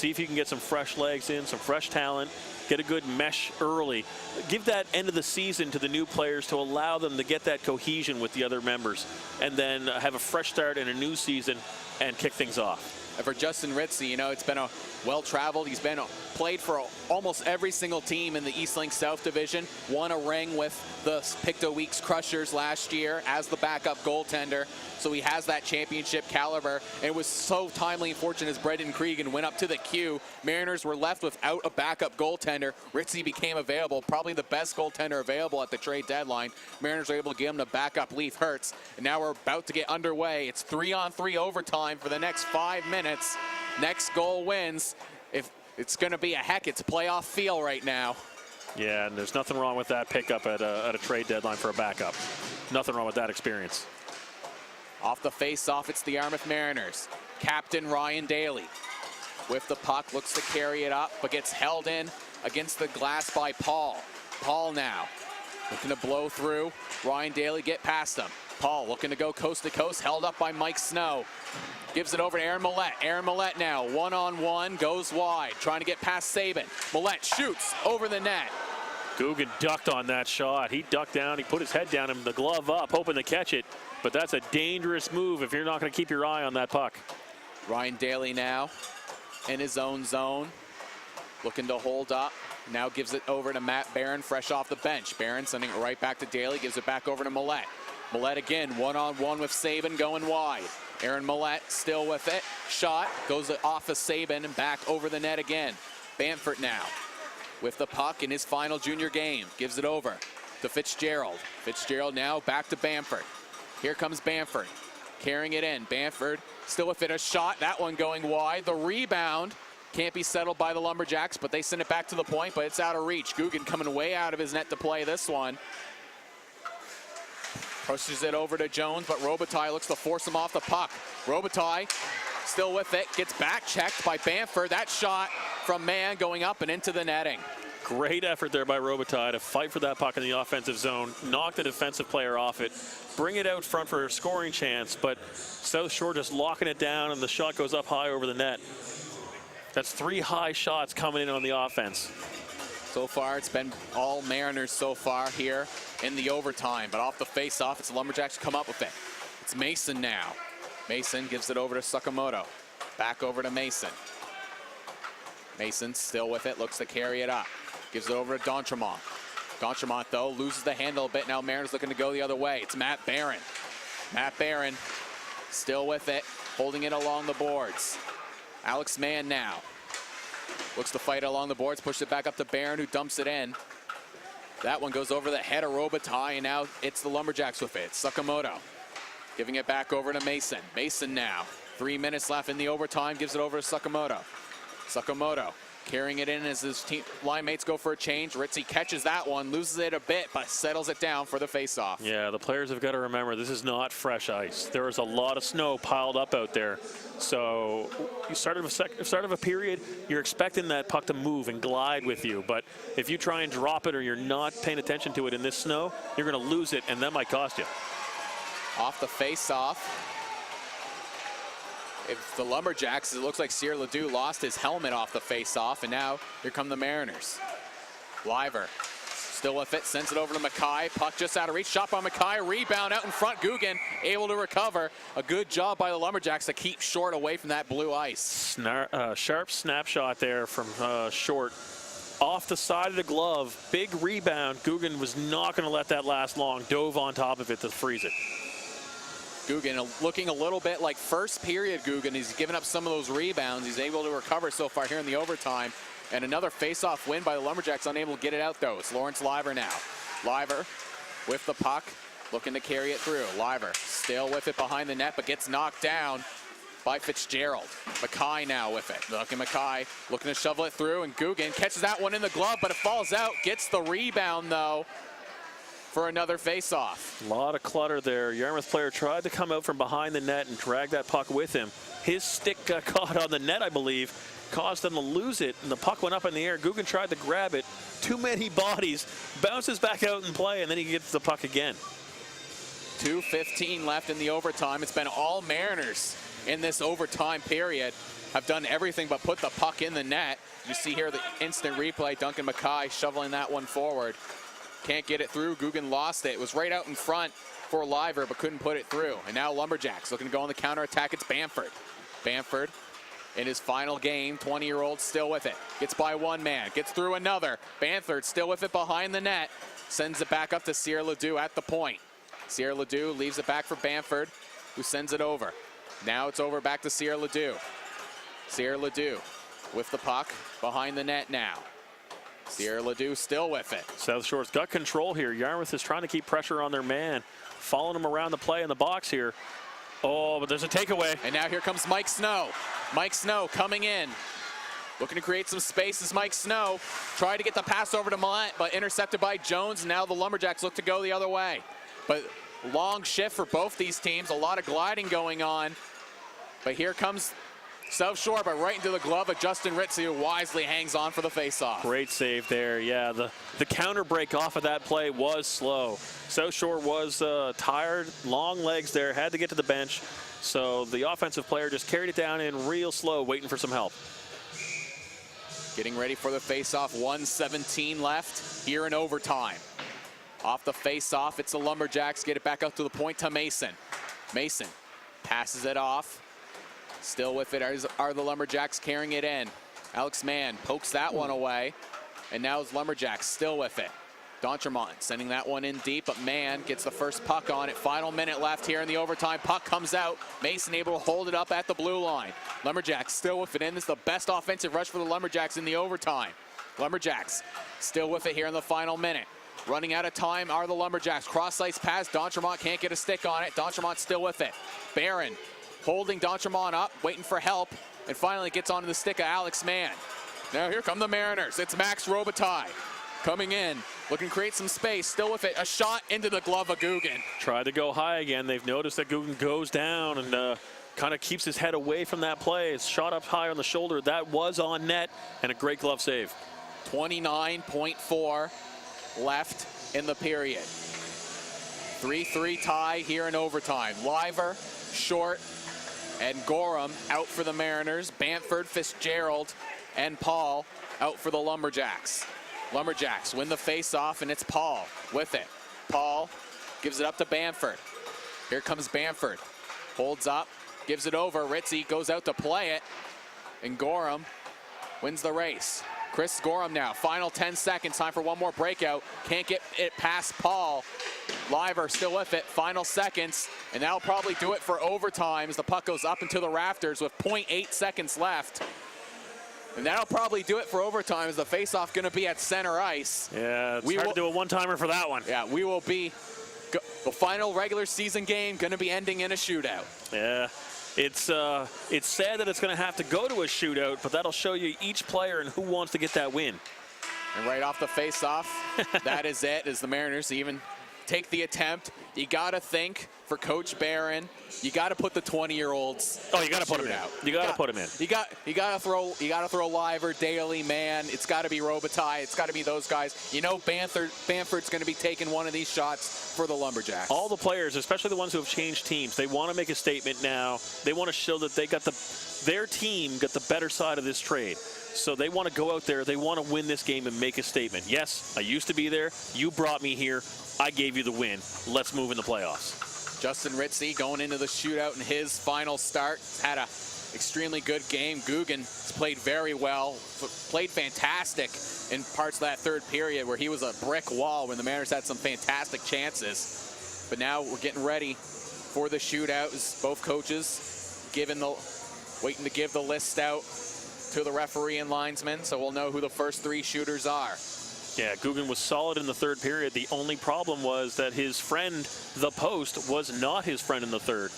See if you can get some fresh legs in, some fresh talent, get a good mesh early. Give that end of the season to the new players to allow them to get that cohesion with the other members, and then have a fresh start in a new season and kick things off. And for Justin Ritzy, you know, it's been a well-traveled. He's been played for almost every single team in the East Link South Division. Won a ring with the Pictou Weeks Crushers last year as the backup goaltender. So he has that championship caliber. And it was so timely and fortunate as Brendan Cregan went up to the queue. Mariners were left without a backup goaltender. Ritzy became available, probably the best goaltender available at the trade deadline. Mariners were able to give him the backup Leaf Hertz. And now we're about to get underway. It's 3-on-3 overtime for the next 5 minutes. Next goal wins. If it's going to be a Hackett's playoff feel right now. Yeah, and there's nothing wrong with that pickup at a trade deadline for a backup. Nothing wrong with that experience. Off the face-off, it's the Yarmouth Mariners. Captain Ryan Daly with the puck, looks to carry it up, but gets held in against the glass by Paul. Paul now looking to blow through. Ryan Daly get past him. Paul looking to go coast to coast, held up by Mike Snow. Gives it over to Aaron Millette. Aaron Millette now, one-on-one, goes wide, trying to get past Sabin. Millette shoots over the net. Guggen ducked on that shot. He ducked down, he put his head down and the glove up, hoping to catch it. But that's a dangerous move if you're not going to keep your eye on that puck. Ryan Daly now in his own zone, looking to hold up. Now gives it over to Matt Barron, fresh off the bench. Barron sending it right back to Daly, gives it back over to Millette. Millette again, one-on-one with Sabin going wide. Aaron Millette still with it. Shot goes off of Sabin and back over the net again. Bamford now with the puck in his final junior game. Gives it over to Fitzgerald. Fitzgerald now back to Bamford. Here comes Bamford carrying it in. Bamford still with it. A shot, that one going wide. The rebound can't be settled by the Lumberjacks, but they send it back to the point, but it's out of reach. Guggen coming way out of his net to play this one. Pushes it over to Jones, but Robitaille looks to force him off the puck. Robitaille still with it, gets back checked by Bamford. That shot from Mann going up and into the netting. Great effort there by Robitaille to fight for that puck in the offensive zone, knock the defensive player off it, bring it out front for a scoring chance, but South Shore just locking it down and the shot goes up high over the net. That's 3 high shots coming in on the offense. So far, it's been all Mariners so far here in the overtime, but off the face-off, it's the Lumberjacks come up with it. It's Mason now. Mason gives it over to Sakamoto. Back over to Mason. Mason still with it, looks to carry it up. Gives it over to D'Entremont. D'Entremont, though, loses the handle a bit. Now Mariners looking to go the other way. It's Matt Barron. Matt Barron still with it, holding it along the boards. Alex Mann now. Looks to fight along the boards, push it back up to Barron, who dumps it in. That one goes over the head of Robitaille, and now it's the Lumberjacks with it. Sakamoto giving it back over to Mason. Mason now, 3 minutes left in the overtime, gives it over to Sakamoto. Sakamoto carrying it in as his team line mates go for a change. Ritzy catches that one, loses it a bit, but settles it down for the faceoff. Yeah, the players have got to remember this is not fresh ice. There is a lot of snow piled up out there. So you start of a period, you're expecting that puck to move and glide with you. But if you try and drop it or you're not paying attention to it in this snow, you're going to lose it, and that might cost you. Off the face-off. If the Lumberjacks, it looks like Cyr Ledoux lost his helmet off the face-off, and now here come the Mariners. Liver still with it, sends it over to Mackay. Puck just out of reach, shot by Mackay, rebound out in front. Guggen able to recover. A good job by the Lumberjacks to keep Short away from that blue ice. Sharp snapshot there from Short. Off the side of the glove, big rebound. Guggen was not going to let that last long, dove on top of it to freeze it. Guggen looking a little bit like first period Guggen. He's given up some of those rebounds. He's able to recover so far here in the overtime. And another face-off win by the Lumberjacks, unable to get it out though. It's Lawrence Liver now. Liver with the puck, looking to carry it through. Liver still with it behind the net, but gets knocked down by Fitzgerald. Mackay now with it. Look at Mackay looking to shovel it through, and Guggen catches that one in the glove, but it falls out. Gets the rebound though for another face-off. A lot of clutter there. Yarmouth player tried to come out from behind the net and drag that puck with him. His stick got caught on the net, I believe, caused them to lose it, and the puck went up in the air. Guggen tried to grab it. Too many bodies. Bounces back out in play, and then he gets the puck again. 2:15 left in the overtime. It's been all Mariners in this overtime period. have done everything but put the puck in the net. You see here the instant replay, Duncan Mackay shoveling that one forward. Can't get it through, Guggen lost it. It was right out in front for Liver, but couldn't put it through. And now Lumberjacks looking to go on the counterattack, it's Bamford. Bamford in his final game, 20-year-old still with it. Gets by one man, gets through another. Bamford still with it behind the net. Sends it back up to Sierra Ledoux at the point. Sierra Ledoux leaves it back for Bamford, who sends it over. Now it's over back to Sierra Ledoux. Sierra Ledoux with the puck behind the net now. Sierra Ledoux still with it. South Shore's got control here. Yarmouth is trying to keep pressure on their man, following him around the play in the box here. Oh, but there's a takeaway. And now here comes Mike Snow. Mike Snow coming in. Looking to create some space as Mike Snow tried to get the pass over to Millett, but intercepted by Jones. Now the Lumberjacks look to go the other way. But long shift for both these teams. A lot of gliding going on. But here comes South Shore, but right into the glove of Justin Ritzy, who wisely hangs on for the faceoff. Great save there. Yeah, the counter break off of that play was slow. South Shore was tired, long legs there, had to get to the bench. So the offensive player just carried it down in real slow, waiting for some help. Getting ready for the faceoff, 1:17 left here in overtime. Off the faceoff, it's the Lumberjacks. Get it back up to the point to Mason. Mason passes it off. Still with it are the Lumberjacks carrying it in. Alex Mann pokes that one away. And now it's Lumberjacks still with it. D'Entremont sending that one in deep, but Mann gets the first puck on it. Final minute left here in the overtime. Puck comes out. Mason able to hold it up at the blue line. Lumberjacks still with it in. This is the best offensive rush for the Lumberjacks in the overtime. Lumberjacks still with it here in the final minute. Running out of time are the Lumberjacks. Cross-ice pass. D'Entremont can't get a stick on it. D'Entremont still with it. Barron holding D'Entremont up, waiting for help, and finally gets onto the stick of Alex Mann. Now here come the Mariners. It's Max Robitaille coming in, looking to create some space, still with it. A shot into the glove of Guggen. Tried to go high again. They've noticed that Guggen goes down and kind of keeps his head away from that play. It's shot up high on the shoulder. That was on net, and a great glove save. 29.4 left in the period. 3-3 tie here in overtime. Liver, Short, and Gorham out for the Mariners. Bamford, Fitzgerald, and Paul out for the Lumberjacks. Lumberjacks win the face-off, and it's Paul with it. Paul gives it up to Bamford. Here comes Bamford. Holds up, gives it over. Ritzy goes out to play it, and Gorham wins the race. Chris Gorham now, final 10 seconds, time for one more breakout. Can't get it past Paul. Liver still with it, final seconds, and that'll probably do it for overtime as the puck goes up into the rafters with 0.8 seconds left. And that'll probably do it for overtime as the faceoff going to be at center ice. Yeah, it's hard to do a one-timer for that one. Yeah, we will be, the final regular season game going to be ending in a shootout. Yeah. It's sad that it's going to have to go to a shootout, but that'll show you each player and who wants to get that win. And right off the face-off, that is it, as the Mariners even take the attempt. You got to think for Coach Barron, you got to put the 20-year-olds. Oh, you got to put them in. You got to put them in. You got to throw Liver, Daly, Mann. It's got to be Robitaille. It's got to be those guys. You know, Bamford's going to be taking one of these shots for the Lumberjacks. All the players, especially the ones who have changed teams, they want to make a statement now. They want to show that they got their team got the better side of this trade. So they want to go out there. They want to win this game and make a statement. Yes, I used to be there. You brought me here. I gave you the win. Let's move in the playoffs. Justin Ritzy going into the shootout in his final start. Had a extremely good game. Guggen has played very well, played fantastic in parts of that third period where he was a brick wall when the Mariners had some fantastic chances. But now we're getting ready for the shootout as both coaches waiting to give the list out to the referee and linesman, so we'll know who the first three shooters are. Yeah, Guggen was solid in the third period. The only problem was that his friend, the post, was not his friend in the third.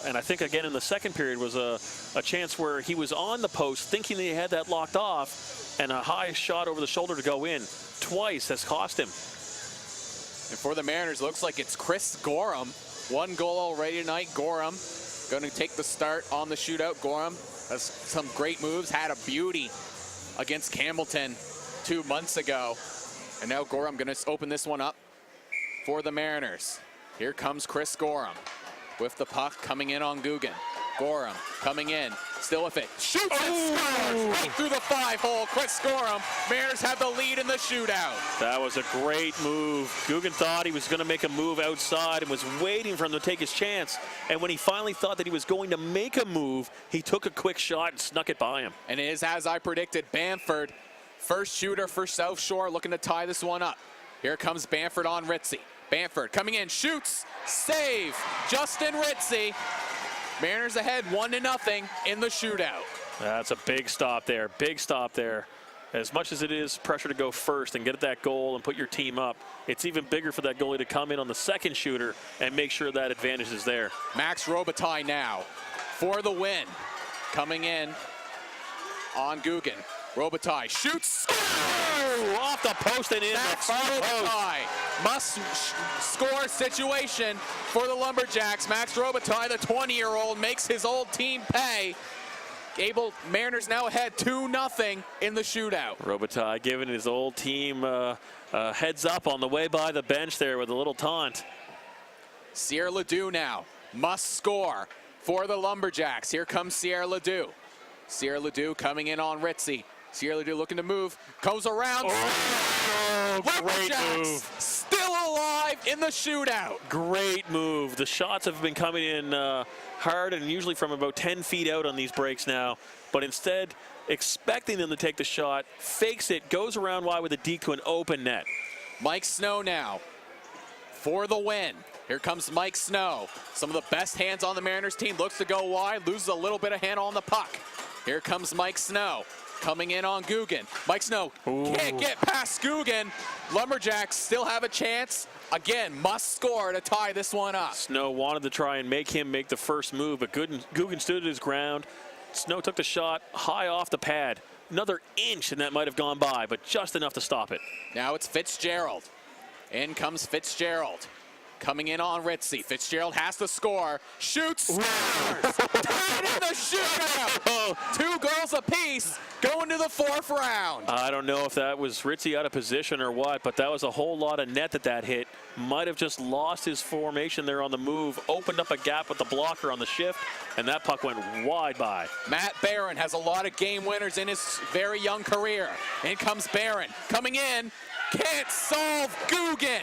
And I think, again, in the second period was a chance where he was on the post thinking that he had that locked off, and a high shot over the shoulder to go in twice has cost him. And for the Mariners, looks like it's Chris Gorham. One goal already tonight. Gorham going to take the start on the shootout. Gorham has some great moves, had a beauty against Campbellton 2 months ago. And now Gorham going to open this one up for the Mariners. Here comes Chris Gorham with the puck coming in on Guggen. Gorham coming in, still with it. Shoots and scores right through the 5-hole. Chris Gorham. Mariners have the lead in the shootout. That was a great move. Guggen thought he was going to make a move outside and was waiting for him to take his chance. And when he finally thought that he was going to make a move, he took a quick shot and snuck it by him. And it is as I predicted. Bamford, first shooter for South Shore, looking to tie this one up. Here comes Bamford on Ritzy. Bamford coming in, shoots, save. Justin Ritzy. Mariners ahead 1-0 in the shootout. That's a big stop there. Big stop there. As much as it is pressure to go first and get at that goal and put your team up, it's even bigger for that goalie to come in on the second shooter and make sure that advantage is there. Max Robitaille now for the win. Coming in on Guggen. Robitaille shoots. Oh, off the post and in. Max Robitaille. Must-score situation for the Lumberjacks. Max Robitaille, the 20-year-old, makes his old team pay. Mariners now ahead 2-0 in the shootout. Robitaille giving his old team heads up on the way by the bench there with a little taunt. Sierra Ledoux now must score for the Lumberjacks. Here comes Sierra Ledoux. Sierra Ledoux coming in on Ritzy. Sierra Ledoux looking to move, goes around. Oh, great move. Still alive in the shootout. Great move. The shots have been coming in hard and usually from about 10 feet out on these breaks now. But instead, expecting them to take the shot, fakes it, goes around wide with a deke to an open net. Mike Snow now for the win. Here comes Mike Snow. Some of the best hands on the Mariners team. Looks to go wide, loses a little bit of handle on the puck. Here comes Mike Snow. Coming in on Guggen. Mike Snow can't get past Guggen. Lumberjacks still have a chance. Again, must score to tie this one up. Snow wanted to try and make him make the first move, but Guggen stood at his ground. Snow took the shot high off the pad. Another inch and that might have gone by, but just enough to stop it. Now it's Fitzgerald. In comes Fitzgerald. Coming in on Ritzy. Fitzgerald has to score. Shoots, scores! Tied in the shootout! 2 goals apiece going to the 4th round. I don't know if that was Ritzy out of position or what, but that was a whole lot of net that hit. Might have just lost his formation there on the move, opened up a gap with the blocker on the shift, and that puck went wide by. Matt Barron has a lot of game winners in his very young career. In comes Barron. Coming in, can't solve Guggen.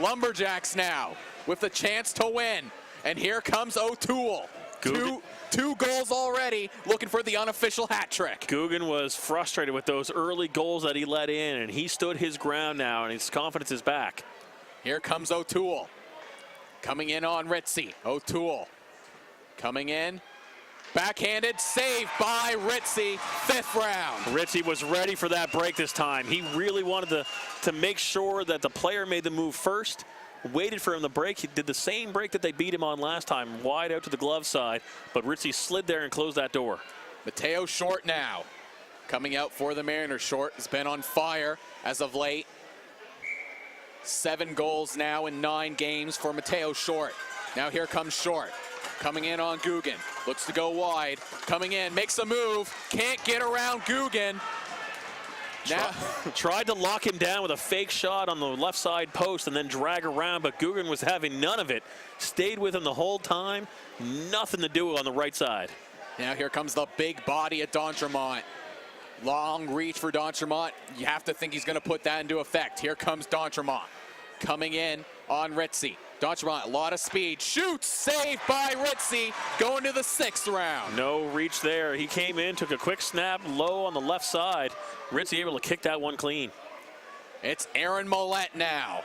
Lumberjacks now with the chance to win. And here comes O'Toole. Two goals already, looking for the unofficial hat trick. Guggen was frustrated with those early goals that he let in, and he stood his ground now, and his confidence is back. Here comes O'Toole. Coming in on Ritzy. O'Toole coming in. Backhanded, saved by Ritzy, 5th round. Ritzy was ready for that break this time. He really wanted to make sure that the player made the move first, waited for him to break. He did the same break that they beat him on last time, wide out to the glove side, but Ritzy slid there and closed that door. Mateo Short now coming out for the Mariners. Short has been on fire as of late. 7 goals now in 9 games for Mateo Short. Now here comes Short. Coming in on Guggen, looks to go wide, coming in, makes a move, can't get around Guggen. Now tried to lock him down with a fake shot on the left side post and then drag around, but Guggen was having none of it. Stayed with him the whole time, nothing to do on the right side. Now here comes the big body of D'Entremont. Long reach for D'Entremont. You have to think he's going to put that into effect. Here comes D'Entremont. Coming in on Ritzy. D'Entremont, a lot of speed. Shoots, saved by Ritzy, going to the 6th round. No reach there. He came in, took a quick snap low on the left side. Ritzy able to kick that one clean. It's Aaron Millette now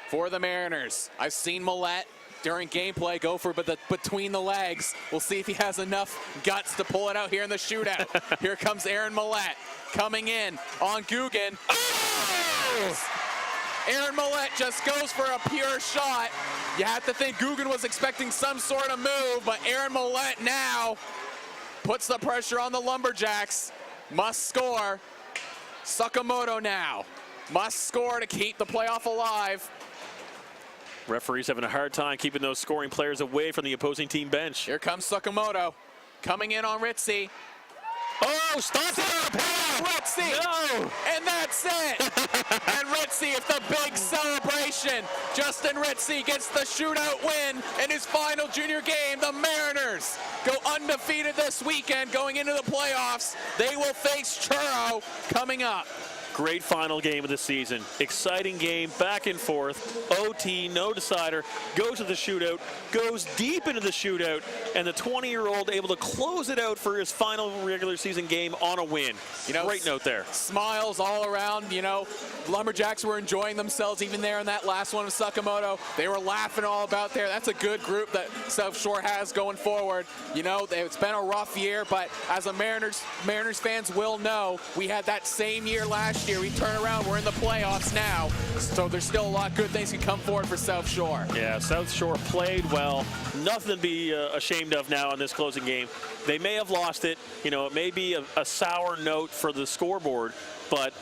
for the Mariners. I've seen Millette during gameplay go for between the legs. We'll see if he has enough guts to pull it out here in the shootout. Here comes Aaron Millette coming in on Guggen. Oh! Aaron Millette just goes for a pure shot. You have to think Guggen was expecting some sort of move, but Aaron Millette now puts the pressure on the Lumberjacks. Must score. Sakamoto now must score to keep the playoff alive. Referees having a hard time keeping those scoring players away from the opposing team bench. Here comes Sakamoto coming in on Ritzy. Oh, stop it! Ritzy! No! And that's it! And Ritzy, it's the big celebration. Justin Ritzy gets the shootout win in his final junior game. The Mariners go undefeated this weekend going into the playoffs. They will face Churro coming up. Great final game of the season. Exciting game, back and forth. OT, no decider. Goes to the shootout, goes deep into the shootout, and the 20-year-old able to close it out for his final regular season game on a win. You know, great note there. Smiles all around, you know. Lumberjacks were enjoying themselves even there in that last one of Sakamoto. They were laughing all about there. That's a good group that South Shore has going forward. You know, it's been a rough year, but as a Mariners fans will know, we had that same year last year. We turn around, we're in the playoffs now. So there's still a lot of good things can come forward for South Shore. Yeah, South Shore played well. Nothing to be ashamed of now in this closing game. They may have lost it. You know, it may be a sour note for the scoreboard, but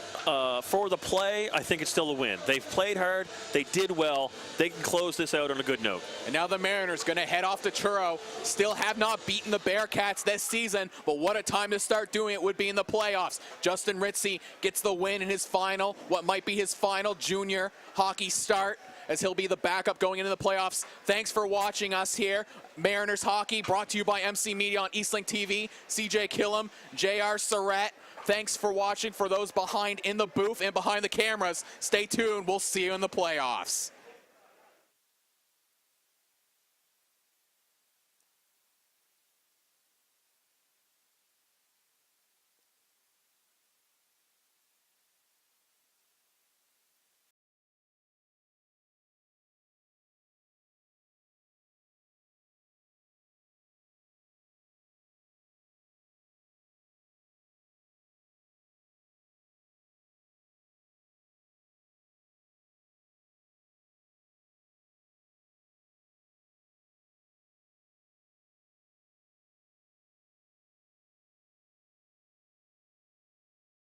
for the play, I think it's still a win. They've played hard. They did well. They can close this out on a good note. And now the Mariners going to head off to Churro. Still have not beaten the Bearcats this season, but what a time to start doing it would be in the playoffs. Justin Ritzy gets the win in his final, what might be his final junior hockey start, as he'll be the backup going into the playoffs. Thanks for watching us here. Mariners Hockey brought to you by MC Media on Eastlink TV. CJ Killam, JR Surratt. Thanks for watching. For those behind in the booth and behind the cameras, stay tuned. We'll see you in the playoffs.